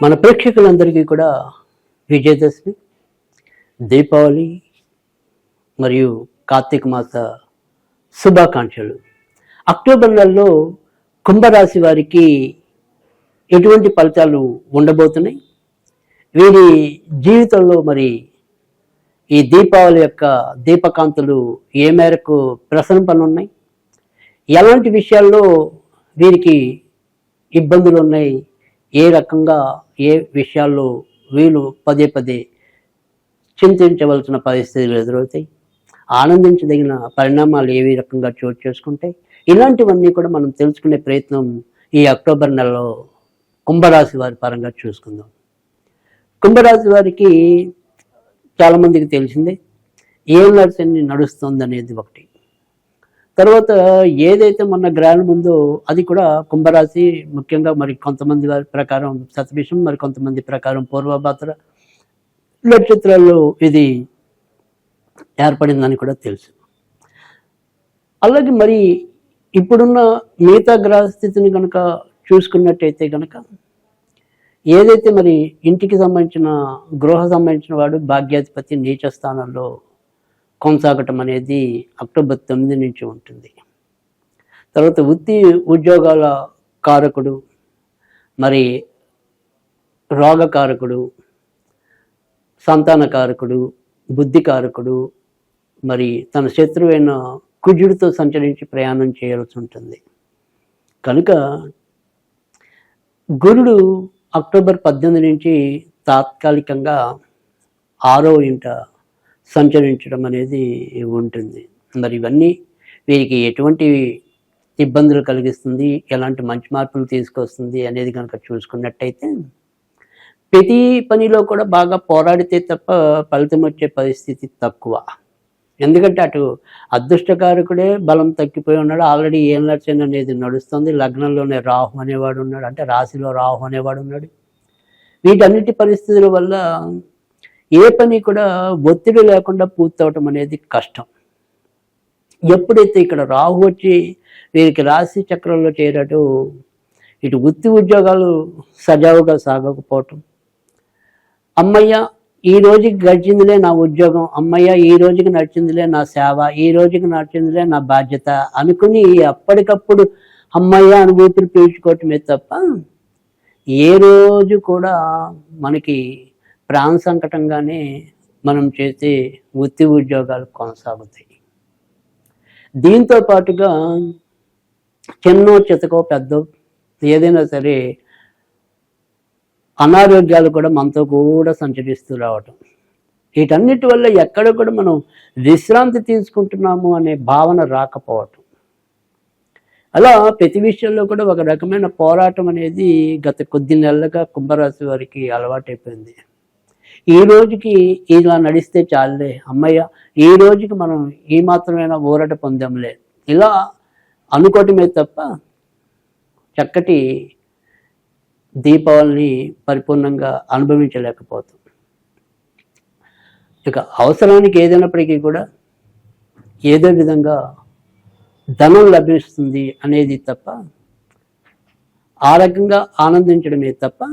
మన ప్రేక్షకులందరికీ కూడా విజయదశమి, దీపావళి మరియు కార్తీక మాస శుభాకాంక్షలు. అక్టోబర్ నెలలో కుంభరాశి వారికి ఎటువంటి ఫలితాలు ఉండబోతున్నాయి? వీరి జీవితంలో మరి ఈ దీపావళి యొక్క దీపకాంతులు ఏ మేరకు ప్రసరింపనున్నాయి? ఎలాంటి విషయాల్లో వీరికి ఇబ్బందులు ఉన్నాయి? ఏ రకంగా ఏ విషయాల్లో వీళ్ళు పదే పదే చింతించవలసిన పరిస్థితులు ఎదురవుతాయి? ఆనందించదగిన పరిణామాలు ఏ రకంగా చోటు చేసుకుంటాయి? ఇలాంటివన్నీ కూడా మనం తెలుసుకునే ప్రయత్నం ఈ అక్టోబర్ నెలలో కుంభరాశి వారి పరంగా చూసుకుందాం. కుంభరాశి వారికి చాలామందికి తెలిసిందే ఏళ్ళ శని నడుస్తుంది అనేది ఒకటి. తర్వాత ఏదైతే మొన్న గ్రహణం ఉందో అది కూడా కుంభరాశి, ముఖ్యంగా మరి కొంతమంది వారి ప్రకారం శతభిషం, మరి కొంతమంది ప్రకారం పూర్వభాద్ర నక్షత్రాల్లో ఇది ఏర్పడిందని కూడా తెలుసు. అలాగే మరి ఇప్పుడున్న మిగతా గ్రహస్థితిని కనుక చూసుకున్నట్టయితే కనుక ఏదైతే మరి ఇంటికి సంబంధించిన గృహ సంబంధించిన వాడు భాగ్యాధిపతి నీచ స్థానంలో కొనసాగటం అనేది అక్టోబర్ 9 నుంచి ఉంటుంది. తర్వాత ఉద్యోగాల కారకుడు, మరి రోగకారకుడు, సంతానకారకుడు, బుద్ధికారకుడు, మరి తన శత్రువైన కుజుడితో సంచరించి ప్రయాణం చేయాల్సి ఉంటుంది. కనుక గురుడు అక్టోబర్ 18 నుంచి తాత్కాలికంగా 6వ ఇంట సంచరించడం అనేది ఉంటుంది. మరి ఇవన్నీ వీరికి ఎటువంటి ఇబ్బందులు కలిగిస్తుంది, ఎలాంటి మంచి మార్పులు తీసుకొస్తుంది అనేది కనుక చూసుకున్నట్టయితే ప్రతి పనిలో కూడా బాగా పోరాడితే తప్ప ఫలితం వచ్చే పరిస్థితి తక్కువ. ఎందుకంటే అటు అదృష్టకారకుడే బలం తగ్గిపోయి ఉన్నాడు. ఆల్రెడీ ఏళ్ళ శని అనేది నడుస్తుంది. లగ్నంలోనే రాహు అనేవాడు ఉన్నాడు, అంటే రాశిలో రాహు అనేవాడు ఉన్నాడు. వీటన్నిటి పరిస్థితుల వల్ల ఏ పని కూడా ఒత్తిడి లేకుండా పూర్తవటం అనేది కష్టం. ఎప్పుడైతే ఇక్కడ రాహు వచ్చి వీరికి రాశి చక్రంలో చేరటం, ఇటు వృత్తి ఉద్యోగాలు సజావుగా సాగకపోవటం, అమ్మయ్య ఈ రోజుకి గడిచిందిలే నా ఉద్యోగం, అమ్మయ్య ఈ రోజుకి నడిచిందిలే నా సేవ, ఈ రోజుకి నడిచిందిలే నా బాధ్యత అనుకుని అప్పటికప్పుడు అమ్మయ్య అని ఊపిరి పీల్చుకోవటమే తప్ప ఏ రోజు కూడా మనకి ప్రాణ సంకటంగానే మనం చేసే వృత్తి ఉద్యోగాలు కొనసాగుతాయి. దీంతో పాటుగా చిన్నో చితకో పెద్ద ఏదైనా సరే అనారోగ్యాలు కూడా మనతో కూడా సంచరిస్తూ రావటం, వీటన్నిటి వల్ల ఎక్కడ కూడా మనం విశ్రాంతి తీసుకుంటున్నాము అనే భావన రాకపోవటం, అలా ప్రతి విషయంలో కూడా ఒక రకమైన పోరాటం అనేది గత కొద్ది నెలలుగా కుంభరాశి వారికి అలవాటైపోయింది. ఈ రోజుకి ఇలా నడిస్తే చాలులే, అమ్మయ్య ఈ రోజుకి మనం ఈ మాత్రమైనా ఊరట పొందాంలే, ఇలా అనుకోవటమే తప్ప చక్కటి దీపావళిని పరిపూర్ణంగా అనుభవించలేకపోతాం. ఇక అవసరానికి ఏదైనప్పటికీ కూడా ఏదో విధంగా ధనం లభిస్తుంది అనేది తప్ప, ఆ రకంగా ఆనందించడమే తప్ప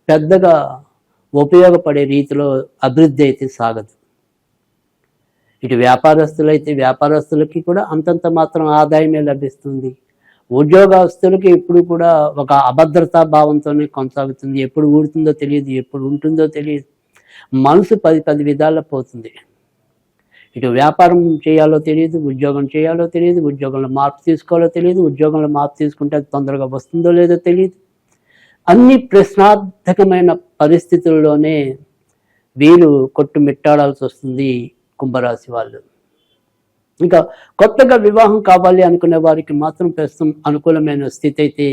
పెద్దగా ఉపయోగపడే రీతిలో అభివృద్ధి అయితే సాగదు. ఇటు వ్యాపారస్తులైతే వ్యాపారస్తులకి కూడా అంతంత మాత్రం ఆదాయమే లభిస్తుంది. ఉద్యోగస్తులకి ఎప్పుడు కూడా ఒక అభద్రతా భావంతోనే కొనసాగుతుంది. ఎప్పుడు ఊడుతుందో తెలియదు, ఎప్పుడు ఉంటుందో తెలియదు. మనసు 10 విధాల్లో పోతుంది. ఇటు వ్యాపారం చేయాలో తెలియదు, ఉద్యోగం చేయాలో తెలియదు, ఉద్యోగంలో మార్పు తీసుకోవాలో తెలియదు, ఉద్యోగంలో మార్పు తీసుకుంటే అది తొందరగా వస్తుందో లేదో తెలియదు. అన్ని ప్రశ్నార్థకమైన పరిస్థితుల్లోనే వీరు కొట్టుమిట్టాడాల్సి వస్తుంది కుంభరాశి వాళ్ళు. ఇంకా కొత్తగా వివాహం కావాలి అనుకునే వారికి మాత్రం ప్రస్తుతం అనుకూలమైన స్థితి అయితే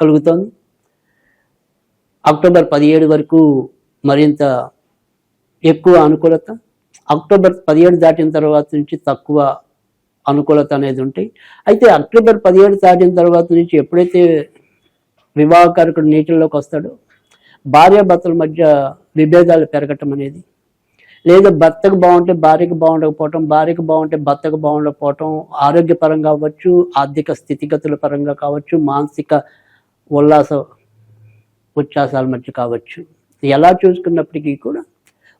కలుగుతోంది. అక్టోబర్ 17 వరకు మరింత ఎక్కువ అనుకూలత, అక్టోబర్ 17 దాటిన తర్వాత నుంచి తక్కువ అనుకూలత అనేది ఉంటాయి. అయితే అక్టోబర్ 17 దాటిన తర్వాత నుంచి ఎప్పుడైతే వివాహకారకుడు నీటిలోకి వస్తాడు, భార్యాభర్తల మధ్య విభేదాలు పెరగటం అనేది, లేదా భర్తకు బాగుంటే భార్యకు బాగుండకపోవటం, భార్యకు బాగుంటే భర్తకు బాగుండకపోవటం, ఆరోగ్యపరంగా అవ్వచ్చు, ఆర్థిక స్థితిగతుల పరంగా కావచ్చు, మానసిక ఉల్లాస ఉచ్ఛ్వాసాల మధ్య కావచ్చు, ఎలా చూసుకున్నప్పటికీ కూడా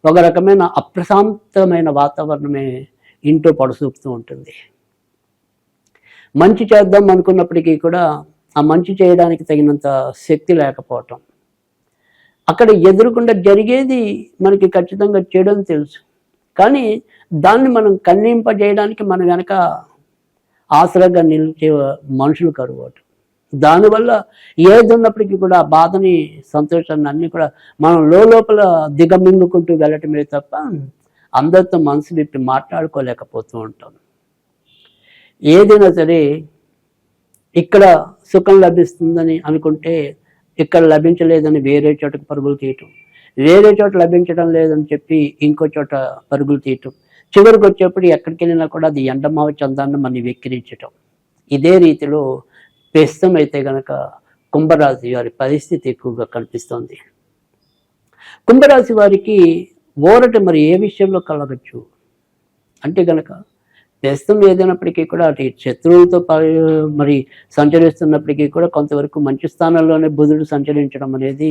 ఒక రకమైన అప్రశాంతమైన వాతావరణమే ఇంట్లో పొడసూపుతూ ఉంటుంది. మంచి చేద్దాం అనుకున్నప్పటికీ కూడా ఆ మంచి చేయడానికి తగినంత శక్తి లేకపోవటం, అక్కడ ఎదురుకుండా జరిగేది మనకి ఖచ్చితంగా చెడు అని తెలుసు, కానీ దాన్ని మనం కన్నింపజేయడానికి మన వెనక ఆసరాగా నిలిచే మనుషులు కరువటం, దానివల్ల ఏది ఉన్నప్పటికీ కూడా ఆ బాధని సంతోషాన్ని అన్నీ కూడా మనం లోపల దిగమింగుకుంటూ వెళ్ళటమే తప్ప అందరితో మనసు విప్పి మాట్లాడుకోలేకపోతూ ఉంటాం. ఏదైనా సరే ఇక్కడ సుఖం లభిస్తుందని అనుకుంటే ఇక్కడ లభించలేదని వేరే చోటకు పరుగులు తీయటం, వేరే చోట లభించడం లేదని చెప్పి ఇంకో చోట పరుగులు తీయటం, చివరికి వచ్చేప్పుడు ఎక్కడికి వెళ్ళినా కూడా అది ఎండమావ చందాన్ని మనం వెక్కిరించటం. ఇదే రీతిలో ప్రస్తుతం అయితే గనక కుంభరాశి వారి పరిస్థితి ఎక్కువగా కనిపిస్తోంది. కుంభరాశి వారికి ఊరట మరి ఏ విషయంలో కలగచ్చు అంటే గనక ప్రస్తుతం ఏదైనప్పటికీ కూడా అటు శత్రువులతో మరి సంచరిస్తున్నప్పటికీ కూడా కొంతవరకు మంచి స్థానంలోనే బుధుడు సంచరించడం అనేది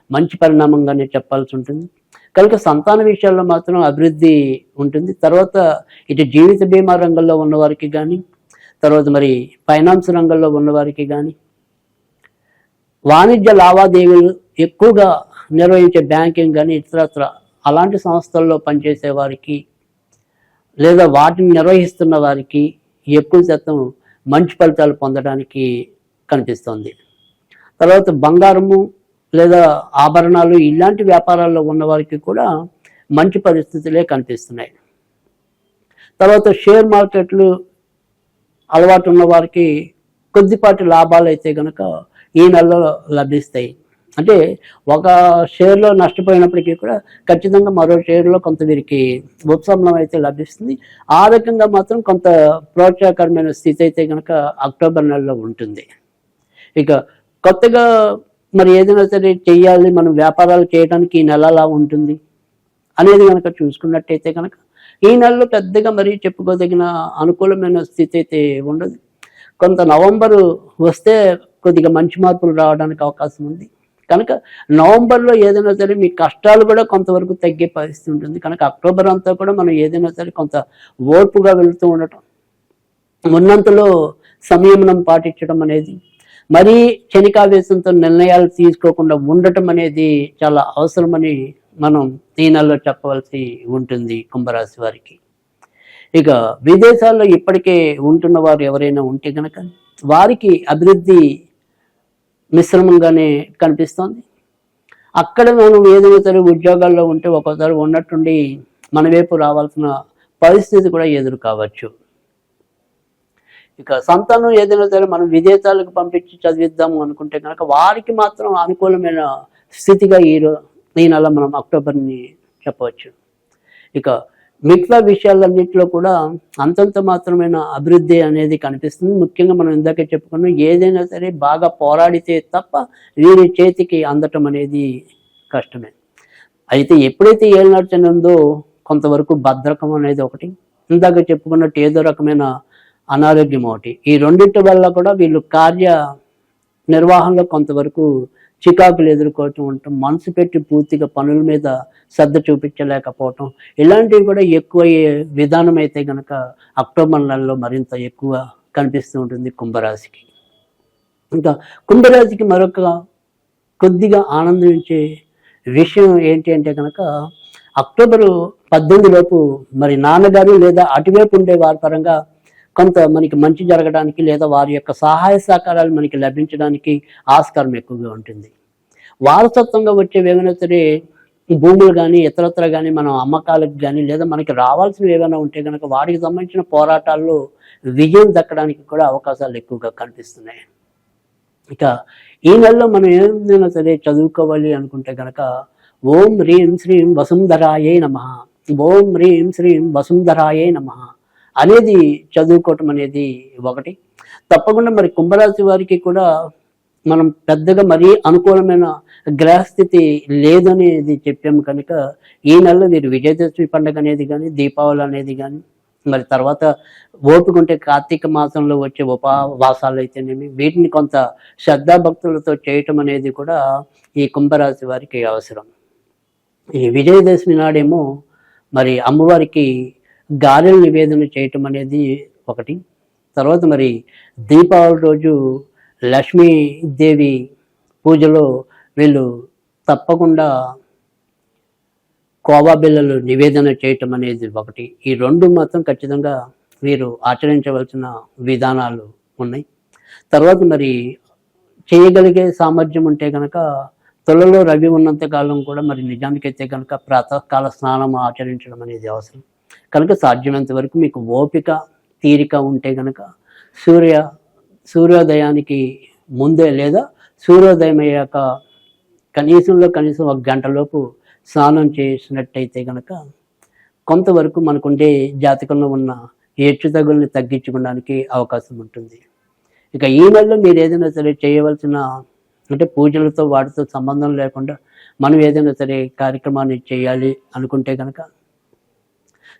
మంచి పరిణామంగానే చెప్పాల్సి ఉంటుంది. కనుక సంతాన విషయాల్లో మాత్రం అభివృద్ధి ఉంటుంది. తర్వాత ఇటు జీవిత బీమా రంగంలో ఉన్నవారికి కానీ, తర్వాత మరి ఫైనాన్స్ రంగంలో ఉన్నవారికి కానీ, వాణిజ్య లావాదేవీలు ఎక్కువగా నిర్వహించే బ్యాంకింగ్ కానీ ఇతరత్ర అలాంటి సంస్థల్లో పనిచేసే వారికి లేదా వాటిని నిర్వహిస్తున్న వారికి ఎక్కువ శాతం మంచి ఫలితాలు పొందడానికి కనిపిస్తుంది. తర్వాత బంగారము లేదా ఆభరణాలు ఇలాంటి వ్యాపారాల్లో ఉన్న వారికి కూడా మంచి పరిస్థితులే కనిపిస్తున్నాయి. తర్వాత షేర్ మార్కెట్లు అలవాటు ఉన్న వారికి కొద్దిపాటి లాభాలు అయితే కనుక ఈ నెలలో లభిస్తాయి. అంటే ఒక షేర్లో నష్టపోయినప్పటికీ కూడా ఖచ్చితంగా మరో షేర్లో కొంత వీరికి ఉపశమనం అయితే లభిస్తుంది. ఆ రకంగా మాత్రం కొంత ప్రోత్సాహకరమైన స్థితి అయితే కనుక అక్టోబర్ నెలలో ఉంటుంది. ఇక కొత్తగా మరి ఏదైనా సరే చెయ్యాలి, మనం వ్యాపారాలు చేయడానికి ఈ నెల అలా ఉంటుంది అనేది కనుక చూసుకున్నట్టయితే కనుక ఈ నెలలో పెద్దగా మరి చెప్పుకోదగిన అనుకూలమైన స్థితి అయితే ఉండదు. కొంత నవంబరు వస్తే కొద్దిగా మంచి మార్పులు రావడానికి అవకాశం ఉంది. కనుక నవంబర్లో ఏదైనా సరే మీ కష్టాలు కూడా కొంతవరకు తగ్గే పరిస్థితి ఉంటుంది. కనుక అక్టోబర్ అంతా కూడా మనం ఏదైనా సరే కొంత ఓర్పుగా వెళుతూ ఉండటం, ఉన్నంతలో సంయమనం పాటించడం అనేది, మరీ క్షణికావేశంతో నిర్ణయాలు తీసుకోకుండా ఉండటం అనేది చాలా అవసరమని మనం ఈ నెలలో చెప్పవలసి ఉంటుంది కుంభరాశి వారికి. ఇక విదేశాల్లో ఇప్పటికే ఉంటున్న వారు ఎవరైనా ఉంటే కనుక వారికి అభివృద్ధి మిశ్రమంగానే కనిపిస్తోంది. అక్కడ మనం ఏదైనా సరే ఉద్యోగాల్లో ఉంటే ఒక్కోసారి ఉన్నట్టుండి మన వైపు రావాల్సిన పరిస్థితి కూడా ఎదురు కావచ్చు. ఇక సంతానం ఏదైనా సరే మనం విదేశాలకు పంపించి చదివిద్దాము అనుకుంటే కనుక వారికి మాత్రం అనుకూలమైన స్థితిగా ఈ నెల మనం అక్టోబర్ని చెప్పవచ్చు. ఇక మిగతా విషయాలన్నింటిలో కూడా అంతంత మాత్రమైన అభివృద్ధి అనేది కనిపిస్తుంది. ముఖ్యంగా మనం ఇందాకే చెప్పుకున్నాం, ఏదైనా సరే బాగా పోరాడితే తప్ప వీరి చేతికి అందటం అనేది కష్టమే. అయితే ఎప్పుడైతే ఏలినాటి ఉందో కొంతవరకు భద్రకం అనేది ఒకటి, ఇందాక చెప్పుకున్నట్టు ఏదో రకమైన అనారోగ్యం ఒకటి, ఈ రెండింటి వల్ల కూడా వీళ్ళు కార్య నిర్వహణలో కొంతవరకు చికాకులు ఎదుర్కోవటం ఉండటం, మనసు పెట్టి పూర్తిగా పనుల మీద శ్రద్ధ చూపించలేకపోవటం, ఇలాంటివి కూడా ఎక్కువ విధానం అయితే కనుక అక్టోబర్ నెలలో మరింత ఎక్కువ కనిపిస్తూ ఉంటుంది కుంభరాశికి. ఇంకా కుంభరాశికి మరొక కొద్దిగా ఆనందించే విషయం ఏంటి అంటే కనుక అక్టోబరు 18 లోపు మరి నాన్నగారు లేదా అటువైపు ఉండే వారి పరంగా కొంత మనకి మంచి జరగడానికి లేదా వారి యొక్క సహాయ సహకారాలు మనకి లభించడానికి ఆస్కారం ఎక్కువగా ఉంటుంది. వారసత్వంగా వచ్చేవి ఏమైనా సరే భూములు కానీ ఇతరత్ర కానీ మనం అమ్మకాలకు కానీ లేదా మనకి రావాల్సినవి ఏమైనా ఉంటే కనుక వాటికి సంబంధించిన పోరాటాల్లో విజయం దక్కడానికి కూడా అవకాశాలు ఎక్కువగా కనిపిస్తున్నాయి. ఇక ఈ నెలలో మనం ఏదైనా సరే చదువుకోవాలి అనుకుంటే కనుక ఓం హ్రీం శ్రీం వసుంధరాయే నమః, ఓం హ్రీం శ్రీం వసుంధరాయే నమః అనేది చదువుకోవటం అనేది ఒకటి. తప్పకుండా మరి కుంభరాశి వారికి కూడా మనం పెద్దగా మరీ అనుకూలమైన గ్రహస్థితి లేదనేది చెప్పాము కనుక ఈ నెలలో వీరు విజయదశమి పండుగ అనేది కానీ, దీపావళి అనేది కానీ, మరి తర్వాత ఓపికంటే కార్తీక మాసంలో వచ్చే ఉపవాసాలు అయితేనేమి వీటిని కొంత శ్రద్ధాభక్తులతో చేయటం అనేది కూడా ఈ కుంభరాశి వారికి అవసరం. ఈ విజయదశమి నాడేమో మరి అమ్మవారికి గారెలు నివేదన చేయటం అనేది ఒకటి. తర్వాత మరి దీపావళి రోజు లక్ష్మీదేవి పూజలో వీళ్ళు తప్పకుండా కోవా బిళ్ళలు నివేదన చేయటం అనేది ఒకటి. ఈ రెండు మాత్రం ఖచ్చితంగా వీరు ఆచరించవలసిన విధానాలు ఉన్నాయి. తర్వాత మరి చేయగలిగే సామర్థ్యం ఉంటే కనుక తులలో రవి ఉన్నంత కాలం కూడా మరి నిజానికైతే కనుక ప్రాతకాల స్నానం ఆచరించడం అనేది అవసరం. కనుక సాధ్యమైనంత వరకు మీకు ఓపిక తీరిక ఉంటే కనుక సూర్యోదయానికి ముందే లేదా సూర్యోదయం అయ్యాక కనీసం 1 గంటలోపు స్నానం చేసినట్టయితే కనుక కొంతవరకు మనకుండే జాతకంలో ఉన్న హెచ్చు తగుల్ని తగ్గించుకోవడానికి అవకాశం ఉంటుంది. ఇక ఈ నెలలో మీరు ఏదైనా సరే చేయవలసిన అంటే పూజలతో వాటితో సంబంధం లేకుండా మనం ఏదైనా సరే కార్యక్రమాన్ని చేయాలి అనుకుంటే కనుక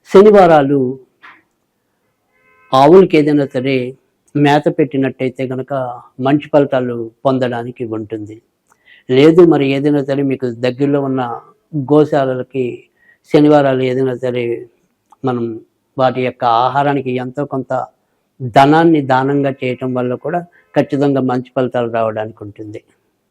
శనివారాలు ఆవులకి ఏదైనా సరే మేత పెట్టినట్టయితే కనుక మంచి ఫలితాలు పొందడానికి ఉంటుంది. లేదు మరి ఏదైనా సరే మీకు దగ్గరలో ఉన్న గోశాలలకి శనివారాలు ఏదైనా సరే మనం వాటి యొక్క ఆహారానికి ఎంతో కొంత ధనాన్ని దానంగా చేయటం వల్ల కూడా ఖచ్చితంగా మంచి ఫలితాలు రావడానికి ఉంటుంది.